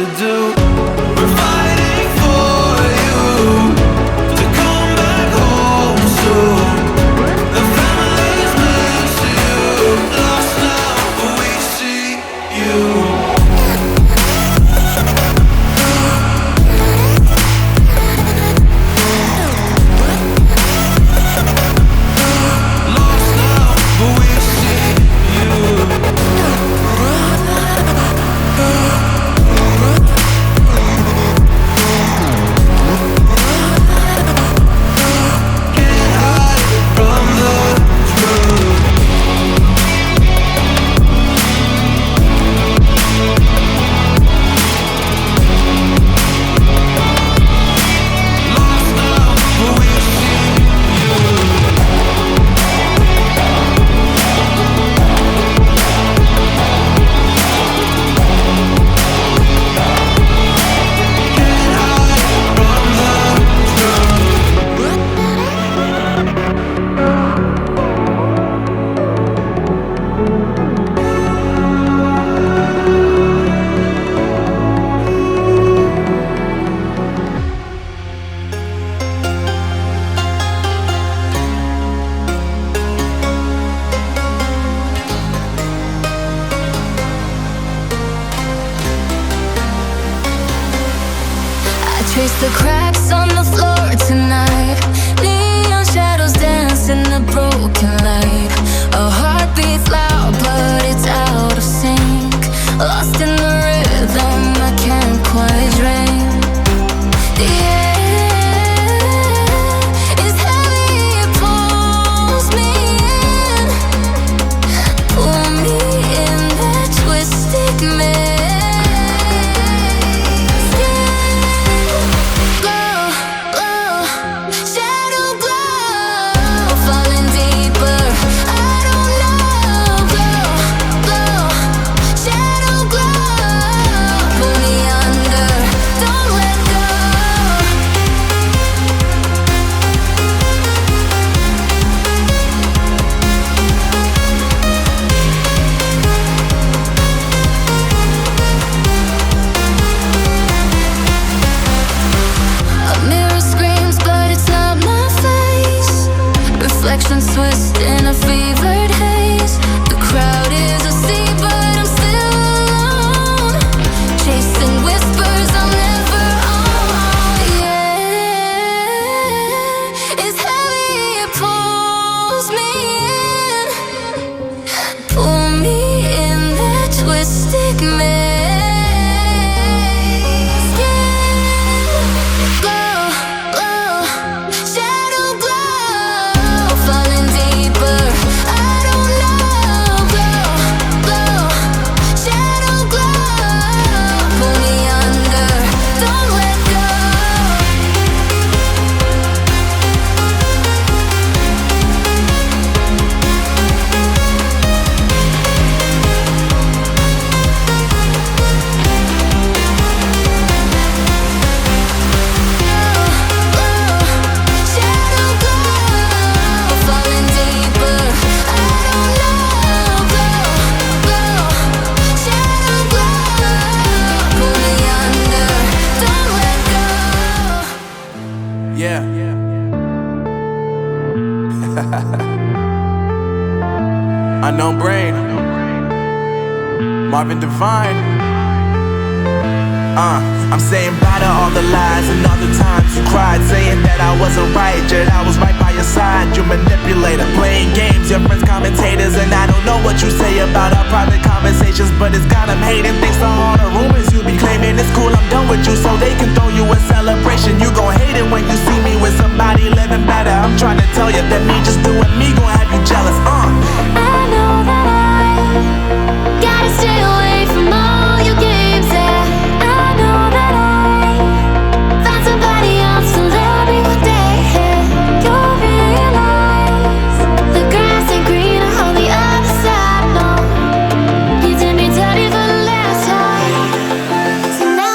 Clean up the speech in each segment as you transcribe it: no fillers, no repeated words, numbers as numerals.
to do. We're fighting for you to come back home soon. The family's miss you, lost now, but we see you. Trace the cracks on the floor tonight. Neon shadows dance in the broken light. A heart beats loud, but it's out of sync. Lost in the rhythm, I can't quite drink. The air is heavy, it pulls me in. Pull me in that twisted mist. Reflections twist in a fevered haze. The crowd is asleep, but I'm still alone. Chasing whispers I'll never own. Yeah, it's heavy, it pulls me in. Pull me in that twisted maze. Yeah. Unknown Brain, Marvin Devine. I'm saying bye to all the lies and all the times you cried, saying that I wasn't right, yet I was right by your side. You manipulator, playing games, your friends commentators, and I don't know what you say about our private conversations, but it's got them hating. Thanks to all the rumors you be claiming. It's cool, I'm done with you, so they can throw you a celebration. You gon' hate it when you see me with somebody living better. I'm trying to tell you that me just doing me gon' have you jealous. I know that I gotta stay away from all your games, yeah. I know that I found somebody else to love me one day, yeah. You'll realize the grass ain't greener on the other side, no. You did me dirty for the last time, so now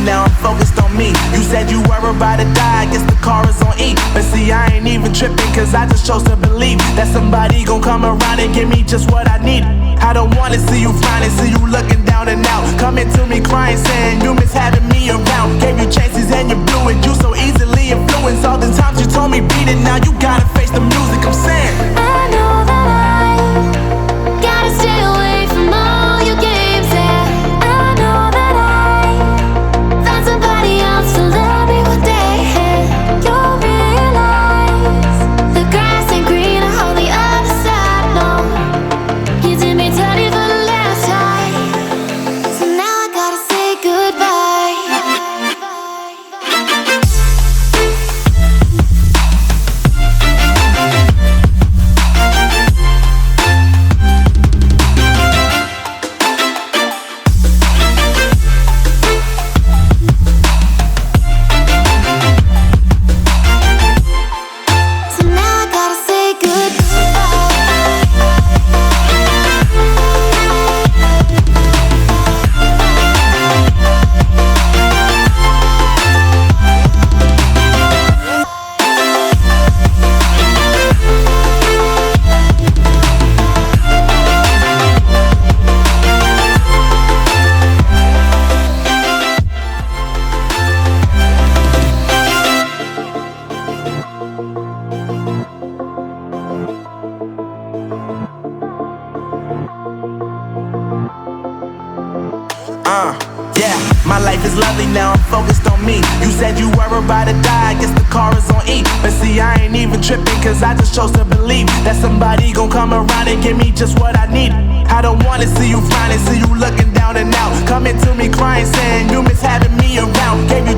now I'm focused on me. You said you were about to die, I guess the car is on E. But see, I ain't even tripping, cause I just chose to believe that somebody gon' come around and give me just what I need. I don't wanna see you frowning, see you looking down and out, coming to me crying, saying you miss having me around. Gave you chances and you blew it, you so easily influenced. All the times you told me beat it, now you gotta face the music. I'm saying I know that I gotta stay away from all your games, yeah. I know that I found somebody else to love me one day, and you'll realize the grass ain't greener on the other side, no. You did me dirty for the last time, so now I gotta say goodbye. So now I gotta say yeah, my life is lovely now, I'm focused on me. You said you were about to die, I guess the car is on E. But see, I ain't even tripping, cause I just chose to believe that somebody gon' come around and give me just what I need. I don't wanna see you frowning, see you looking down and out, coming to me crying, saying you miss having me around. Gave you